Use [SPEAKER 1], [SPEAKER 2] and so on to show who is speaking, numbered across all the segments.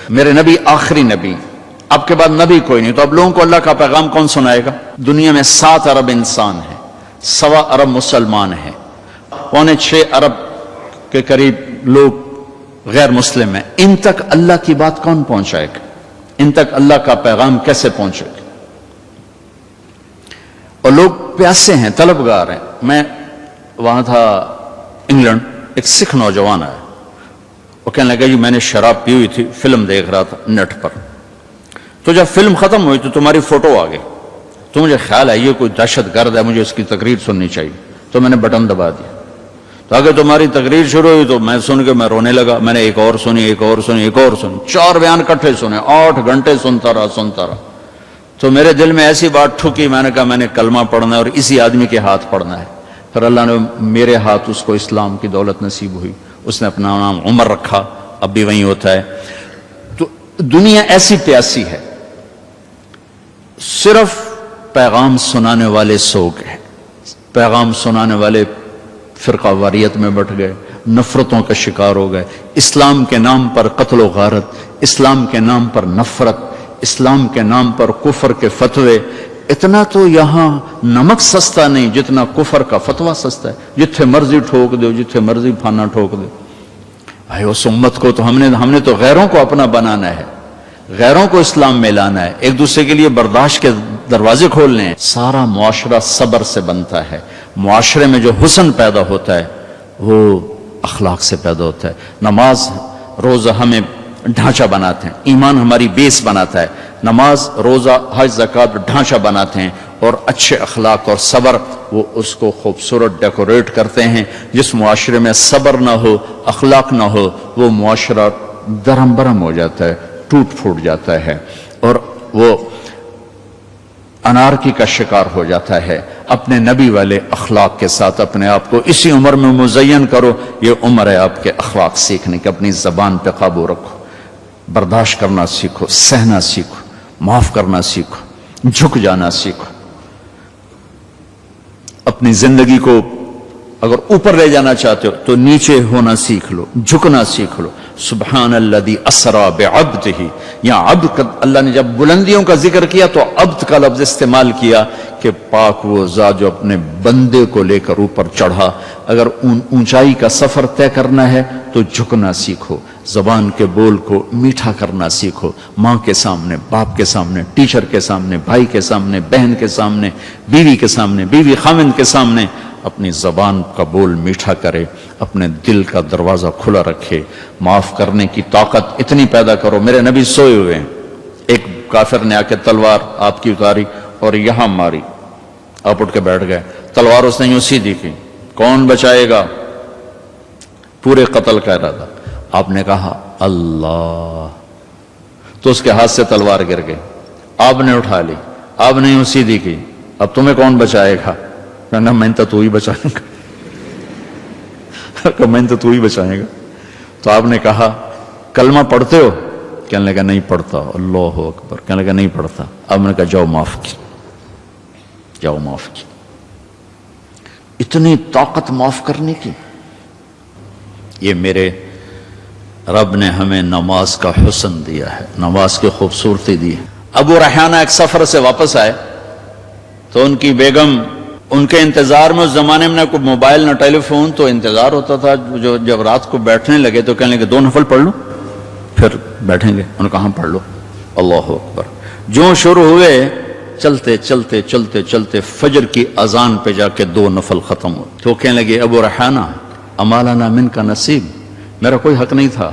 [SPEAKER 1] میرے نبی آخری نبی، اب کے بعد نبی کوئی نہیں، تو اب لوگوں کو اللہ کا پیغام کون سنائے گا؟ دنیا میں 7 ارب انسان ہیں، 1.25 ارب مسلمان ہیں، 6.25 ارب کے قریب لوگ غیر مسلم ہیں۔ ان تک اللہ کی بات کون پہنچائے گا؟ ان تک اللہ کا پیغام کیسے پہنچے گا؟ اور لوگ پیاسے ہیں، طلبگار ہیں۔ میں وہاں تھا انگلینڈ، ایک سکھ نوجوان آیا، وہ کہنے لگا جی میں نے شراب پی ہوئی تھی، فلم دیکھ رہا تھا نیٹ پر، تو جب فلم ختم ہوئی تو تمہاری فوٹو آ گئی، تو مجھے خیال ہے یہ کوئی دہشت گرد ہے، مجھے اس کی تقریر سننی چاہیے، تو میں نے بٹن دبا دیا۔ تو اگر تمہاری تقریر شروع ہوئی تو میں سن کے میں رونے لگا، میں نے ایک اور سنی، ایک اور سنی، ایک اور سنی، 4 بیان کٹھے سنے، 8 گھنٹے سنتا رہا۔ تو میرے دل میں ایسی بات ٹھکی، میں نے کہا میں نے کلمہ پڑھنا ہے اور اسی آدمی کے ہاتھ پڑھنا ہے۔ پھر اللہ نے میرے ہاتھ اس کو اسلام کی دولت نصیب ہوئی، اس نے اپنا نام عمر رکھا، اب بھی وہیں ہوتا ہے۔ تو دنیا ایسی پیاسی ہے، صرف پیغام سنانے والے سو گئے، پیغام سنانے والے فرقہ واریت میں بٹ گئے، نفرتوں کا شکار ہو گئے، اسلام کے نام پر قتل و غارت، اسلام کے نام پر نفرت، اسلام کے نام پر کفر کے فتوے۔ اتنا تو یہاں نمک سستا نہیں جتنا کفر کا فتویٰ سستا ہے، جتھے مرضی ٹھوک دو، جتھے مرضی پھانا ٹھوک دو۔ بھائی اس امت کو تو ہم نے تو غیروں کو اپنا بنانا ہے، غیروں کو اسلام میں لانا ہے، ایک دوسرے کے لیے برداشت کے دروازے کھولنے ہیں۔ سارا معاشرہ صبر سے بنتا ہے، معاشرے میں جو حسن پیدا ہوتا ہے وہ اخلاق سے پیدا ہوتا ہے۔ نماز روزہ ہمیں ڈھانچہ بناتے ہیں، ایمان ہماری بیس بناتا ہے، نماز روزہ حج زکوٰۃ ڈھانچہ بناتے ہیں، اور اچھے اخلاق اور صبر وہ اس کو خوبصورت ڈیکوریٹ کرتے ہیں۔ جس معاشرے میں صبر نہ ہو، اخلاق نہ ہو، وہ معاشرہ درہم برہم ہو جاتا ہے، ٹوٹ پھوٹ جاتا ہے، اور وہ انارکی کا شکار ہو جاتا ہے۔ اپنے نبی والے اخلاق کے ساتھ اپنے آپ کو اسی عمر میں مزین کرو، یہ عمر ہے آپ کے اخلاق سیکھنے کی۔ اپنی زبان پہ قابو رکھو، برداشت کرنا سیکھو، سہنا سیکھو، معاف کرنا سیکھو، جھک جانا سیکھو۔ اپنی زندگی کو اگر اوپر لے جانا چاہتے ہو تو نیچے ہونا سیکھ لو، جھکنا سیکھ لو۔ سبحان الذی اسری بعبدہ، یہاں عبد کا اللہ نے جب بلندیوں کا ذکر کیا تو عبد کا لفظ استعمال کیا کہ پاک وہ ذات جو اپنے بندے کو لے کر اوپر چڑھا۔ اگر اونچائی کا سفر طے کرنا ہے تو جھکنا سیکھو، زبان کے بول کو میٹھا کرنا سیکھو، ماں کے سامنے، باپ کے سامنے، ٹیچر کے سامنے، بھائی کے سامنے، بہن کے سامنے، بیوی کے سامنے، بیوی خاوند کے سامنے اپنی زبان کا بول میٹھا کرے، اپنے دل کا دروازہ کھلا رکھے، معاف کرنے کی طاقت اتنی پیدا کرو۔ میرے نبی سوئے ہوئے ہیں، ایک کافر نے آ کے تلوار آپ کی اتاری اور یہاں ماری، آپ اٹھ کے بیٹھ گئے، تلوار اس نے یوں سیدھی کی، کون بچائے گا؟ پورے قتل کا ارادہ۔ آپ نے کہا اللہ، تو اس کے ہاتھ سے تلوار گر گئی، آپ نے اٹھا لی، آپ نے یوں سیدھی کی، اب تمہیں کون بچائے گا؟ کہنا میں تو ہی بچائے گا، میں تو ہی بچائے گا۔ تو آپ نے کہا کلمہ پڑھتے ہو؟ کہنے لگا نہیں پڑھتا۔ اللہ اکبر، کہنے لگا نہیں پڑھتا۔ آپ نے کہا جاؤ معاف کی، جاؤ معاف کی۔ اتنی طاقت معاف کرنے کی۔ یہ میرے رب نے ہمیں نماز کا حسن دیا ہے، نماز کی خوبصورتی دی ہے۔ ابو ریحانہ ایک سفر سے واپس آئے تو ان کی بیگم ان کے انتظار میں، اس زمانے میں نہ کوئی موبائل نہ ٹیلی فون، تو انتظار ہوتا تھا۔ جو جب رات کو بیٹھنے لگے تو کہنے لگے 2 نفل پڑھ لو پھر بیٹھیں گے۔ انہوں نے کہا پڑھ لو۔ اللہ اکبر، جو شروع ہوئے چلتے چلتے چلتے چلتے فجر کی اذان پہ جا کے 2 نفل ختم ہوئے۔ تو کہنے لگے ابو ریحانہ اما لنا منک نصیب، میرا کوئی حق نہیں تھا؟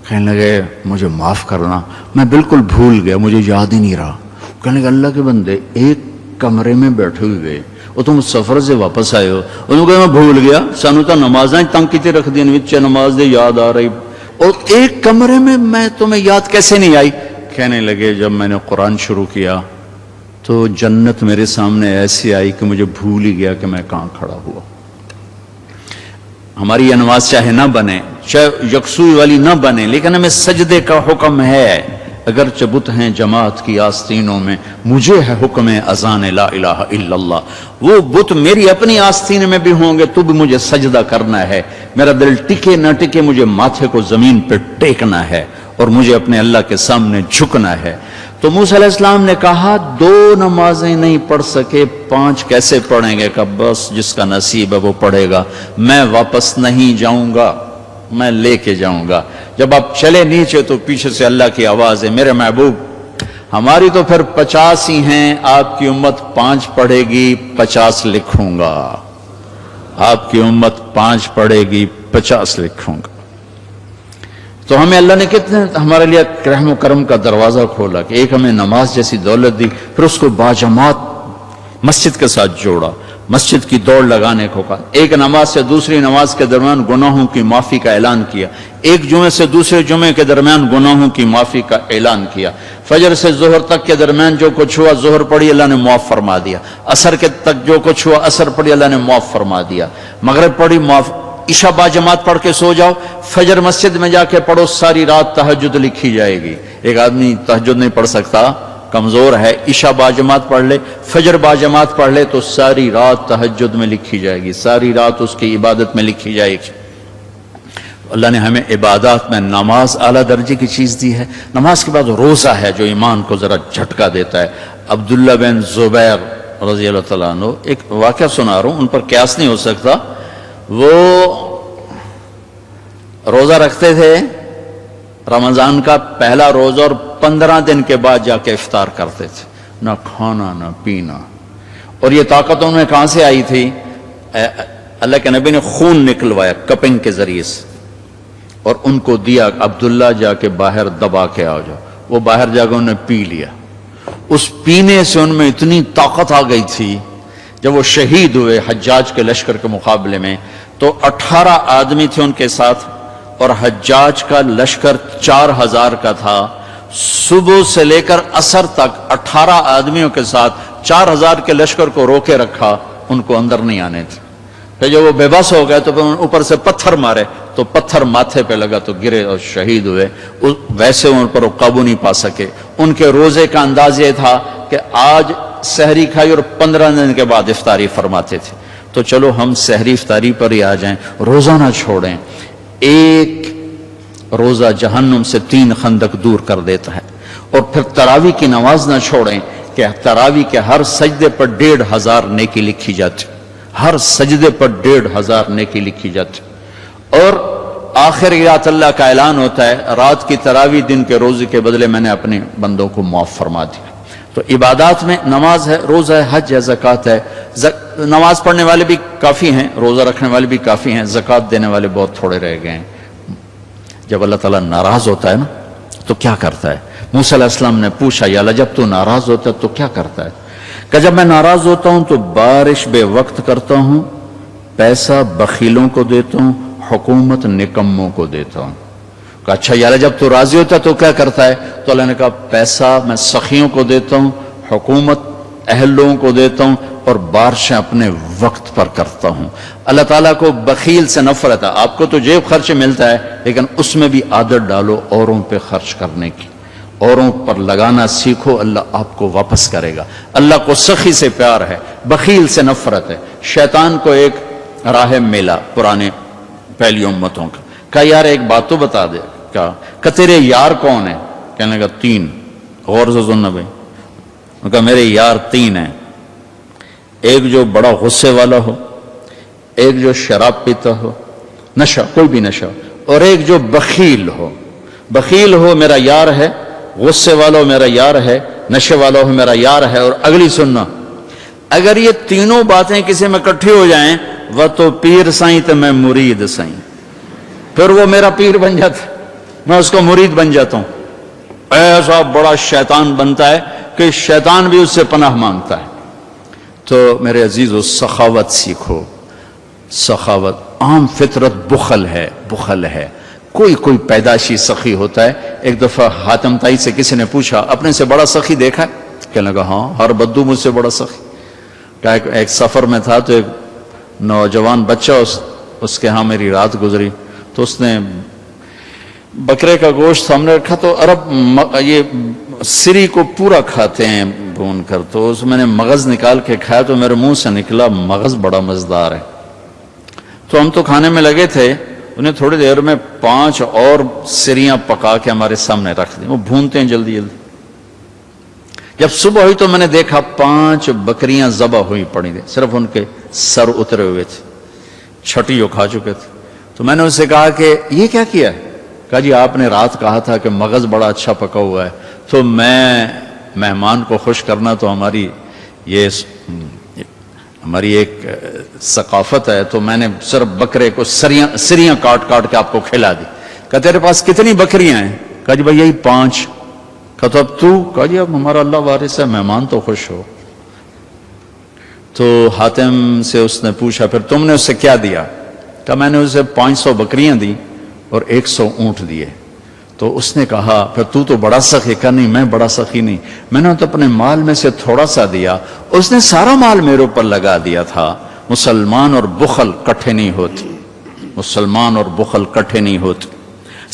[SPEAKER 1] کہنے لگے مجھے معاف کرنا، میں بالکل بھول گیا، مجھے یاد ہی نہیں رہا۔ کہنے لگے اللہ کے بندے، ایک کمرے میں بیٹھے ہوئے اور تم سفر سے واپس آئے ہو، انہوں نے کہا میں بھول گیا، سانو تو نمازاں تنگ کیتے رکھ دیا، وچے نماز دے یاد آ رہی، اور ایک کمرے میں تمہیں یاد کیسے نہیں آئی؟ کہنے لگے جب میں نے قرآن شروع کیا تو جنت میرے سامنے ایسی آئی کہ مجھے بھول ہی گیا کہ میں کہاں کھڑا ہوا۔ ہماری یہ نماز چاہے نہ بنے، چاہے یکسوئی والی نہ بنے، لیکن ہمیں سجدے کا حکم ہے۔ اگرچہ بت ہیں جماعت کی آستینوں میں، مجھے ہے حکم اذان لا الہ الا اللہ۔ وہ بت میری اپنی آستین میں بھی ہوں گے تو بھی مجھے سجدہ کرنا ہے، میرا دل ٹکے نہ ٹکے مجھے ماتھے کو زمین پہ ٹیکنا ہے، اور مجھے اپنے اللہ کے سامنے جھکنا ہے۔ تو موسیٰ علیہ السلام نے کہا 2 نمازیں نہیں پڑھ سکے 5 کیسے پڑھیں گے؟ کہ بس جس کا نصیب ہے وہ پڑھے گا، میں واپس نہیں جاؤں گا، میں لے کے جاؤں گا۔ جب آپ چلے نیچے تو پیچھے سے اللہ کی آواز ہے، میرے محبوب ہماری تو پھر 50 ہی ہیں، آپ کی امت 5 پڑھے گی 50 لکھوں گا، آپ کی امت 5 پڑھے گی 50 لکھوں گا۔ تو ہمیں اللہ نے کتنے ہمارے لیے رحم و کرم کا دروازہ کھولا کہ ایک ہمیں نماز جیسی دولت دی، پھر اس کو باجماعت مسجد کے ساتھ جوڑا، مسجد کی دوڑ لگانے کو کہا، ایک نماز سے دوسری نماز کے درمیان گناہوں کی معافی کا اعلان کیا، ایک جمعے سے دوسرے جمعے کے درمیان گناہوں کی معافی کا اعلان کیا، فجر سے ظہر تک کے درمیان جو کچھ ہوا ظہر پڑھی اللہ نے معاف فرما دیا، عصر کے تک جو کچھ ہوا عصر پڑھی اللہ نے معاف فرما دیا، مغرب پڑھی معاف، عشاء با جماعت پڑھ کے سو جاؤ، فجر مسجد میں جا کے پڑھو، ساری رات تہجد لکھی جائے گی۔ ایک آدمی تہجد نہیں پڑھ سکتا، کمزور ہے، عشاء با جماعت پڑھ لے، فجر با جماعت پڑھ لے تو ساری رات تہجد میں لکھی جائے گی، ساری رات اس کی عبادت میں لکھی جائے گی۔ اللہ نے ہمیں عبادات میں نماز اعلیٰ درجے کی چیز دی ہے۔ نماز کے بعد روزہ ہے جو ایمان کو ذرا جھٹکا دیتا ہے۔ عبداللہ بن زبیر رضی اللہ تعالیٰ عنہ، ایک واقعہ سنا رہا ہوں، ان پر قیاس نہیں ہو سکتا، وہ روزہ رکھتے تھے رمضان کا پہلا روزہ اور 15 دن کے بعد جا کے افطار کرتے تھے، نہ کھانا نہ پینا۔ اور یہ طاقت انہیں کہاں سے آئی تھی؟ اللہ کے نبی نے خون نکلوایا کپنگ کے ذریعے سے اور ان کو دیا، عبداللہ جا کے باہر دبا کے آ جاؤ۔ وہ باہر جا کے انہوں نے پی لیا، اس پینے سے ان میں اتنی طاقت آ گئی تھی، جب وہ شہید ہوئے حجاج کے لشکر کے مقابلے میں تو 18 آدمی تھے ان کے ساتھ، اور حجاج کا لشکر 4000 کا تھا۔ صبح سے لے کر عصر تک 18 آدمیوں کے ساتھ 4000 کے لشکر کو روکے رکھا، ان کو اندر نہیں آنے تھے۔ پھر جب وہ بے بس ہو گئے تو پھر اوپر سے پتھر مارے تو پتھر ماتھے پہ لگا تو گرے اور شہید ہوئے۔ ویسے ان پر وہ قابو نہیں پا سکے۔ ان کے روزے کا انداز یہ تھا کہ آج سحری کھائی اور 15 دن کے بعد افطاری فرماتے تھے۔ تو چلو ہم سحری افطاری پر ہی آ جائیں، روزہ نہ چھوڑیں۔ ایک روزہ جہنم سے 3 خندق دور کر دیتا ہے۔ اور پھر تراویح کی نماز نہ چھوڑیں کہ تراویح کے ہر سجدے پر 1500 نیکی لکھی جاتی، ہر سجدے پر 1500 نیکی لکھی جاتی۔ اور آخر رات اللہ کا اعلان ہوتا ہے، رات کی تراویح دن کے روزے کے بدلے میں نے اپنے بندوں کو معاف فرما دیا۔ تو عبادات میں نماز ہے، روزہ ہے، حج ہے، زکوٰۃ ہے۔ نماز پڑھنے والے بھی کافی ہیں، روزہ رکھنے والے بھی کافی ہیں، زکوٰۃ دینے والے بہت تھوڑے رہ گئے ہیں۔ جب اللہ تعالیٰ ناراض ہوتا ہے نا تو کیا کرتا ہے؟ موسیٰ علیہ السلام نے پوچھا، یا اللہ جب تو ناراض ہوتا ہے تو کیا کرتا ہے؟ کہ جب میں ناراض ہوتا ہوں تو بارش بے وقت کرتا ہوں، پیسہ بخیلوں کو دیتا ہوں، حکومت نکموں کو دیتا ہوں۔ کہا اچھا یا اللہ جب تو راضی ہوتا ہے تو کیا کرتا ہے؟ تو اللہ نے کہا پیسہ میں سخیوں کو دیتا ہوں، حکومت اہل لوگوں کو دیتا ہوں، اور بارشیں اپنے وقت پر کرتا ہوں۔ اللہ تعالیٰ کو بخیل سے نفرت ہے۔ آپ کو تو جیب خرچ ملتا ہے لیکن اس میں بھی عادت ڈالو اوروں پہ خرچ کرنے کی، اوروں پر لگانا سیکھو، اللہ آپ کو واپس کرے گا۔ اللہ کو سخی سے پیار ہے، بخیل سے نفرت ہے۔ شیطان کو ایک راہب ملا پرانے پہلی امتوں کا، کہا یار ایک بات تو بتا دے، کہ تیرے یار کون ہیں؟ کہنے لگا 3۔ غور سے سننا بھائی، کہا میرے یار 3 ہیں، ایک جو بڑا غصے والا ہو، ایک جو شراب پیتا ہو، نشہ کوئی بھی نشہ، اور ایک جو بخیل ہو۔ بخیل ہو میرا یار ہے، غصے والا ہو میرا یار ہے، نشے والا ہو میرا یار ہے، اور اگلی سننا، اگر یہ تینوں باتیں کسی میں اکٹھی ہو جائیں، وہ تو پیر سائیں تو میں مرید سائیں، پھر وہ میرا پیر بن جاتا ہے، میں اس کا مرید بن جاتا ہوں۔ ایسا بڑا شیطان بنتا ہے کہ شیطان بھی اس سے پناہ مانگتا ہے۔ تو میرے عزیزو سخاوت سیکھو، سخاوت۔ عام فطرت بخل ہے، بخل ہے، کوئی پیدائشی سخی ہوتا ہے۔ ایک دفعہ حاتم تائی سے کسی نے پوچھا اپنے سے بڑا سخی دیکھا ہے؟ کہنے لگا ہاں ہر بدو مجھ سے بڑا سخی۔ کہا ایک سفر میں تھا تو ایک نوجوان بچہ اس کے ہاں میری رات گزری، تو اس نے بکرے کا گوشت سامنے رکھا، تو عرب یہ سری کو پورا کھاتے ہیں بھون کر، تو اس میں نے مغز نکال کے کھایا تو میرے منہ سے نکلا مغز بڑا مزیدار ہے۔ تو ہم تو کھانے میں لگے تھے، انہیں تھوڑی دیر میں 5 اور سریاں پکا کے ہمارے سامنے رکھ دیں، وہ بھونتے ہیں جلدی جلدی۔ جب صبح ہوئی تو میں نے دیکھا 5 بکریاں ذبح ہوئی پڑی تھیں، صرف ان کے سر اترے ہوئے تھے، چھٹی وہ کھا چکے تھے۔ تو میں نے ان سے کہا کہ یہ کیا کیا ہے؟ کہا جی آپ نے رات کہا تھا کہ مغز بڑا اچھا پکا ہوا ہے، تو میں مہمان کو خوش کرنا تو ہماری ایک ثقافت ہے، تو میں نے صرف بکرے کو سریاں کاٹ کاٹ کے آپ کو کھلا دی۔ کہا تیرے پاس کتنی بکریاں ہیں؟ کہا جی بھائی یہی 5۔ کہا تو اب تو؟ کہا جی اب ہمارا اللہ وارث ہے، مہمان تو خوش ہو۔ تو حاتم سے اس نے پوچھا پھر تم نے اسے کیا دیا؟ کہا میں نے اسے 500 بکریاں دی اور 100 اونٹ دیے۔ تو اس نے کہا پھر تو بڑا سخی؟ کہا نہیں میں بڑا سخی نہیں، میں نے تو اپنے مال میں سے تھوڑا سا دیا، اس نے سارا مال میرے اوپر لگا دیا تھا۔ مسلمان اور بخل کٹھے نہیں ہوتے، مسلمان اور بخل کٹھے نہیں ہوتے۔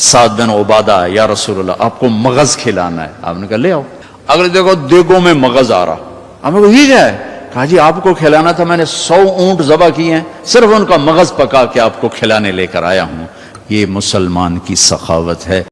[SPEAKER 1] سعد بن عبادہ یا رسول اللہ آپ کو مغز کھلانا ہے، آپ نے کہا لے آؤ۔ اگلے دیکھو دیگوں میں مغز آ رہا، آپ نے کہا یہ کیا ہے؟ کہا جی آپ کو کھلانا تھا، میں نے 100 اونٹ ذبح کیے ہیں، صرف ان کا مغز پکا کے آپ کو کھلانے لے کر آیا ہوں۔ یہ مسلمان کی سخاوت ہے۔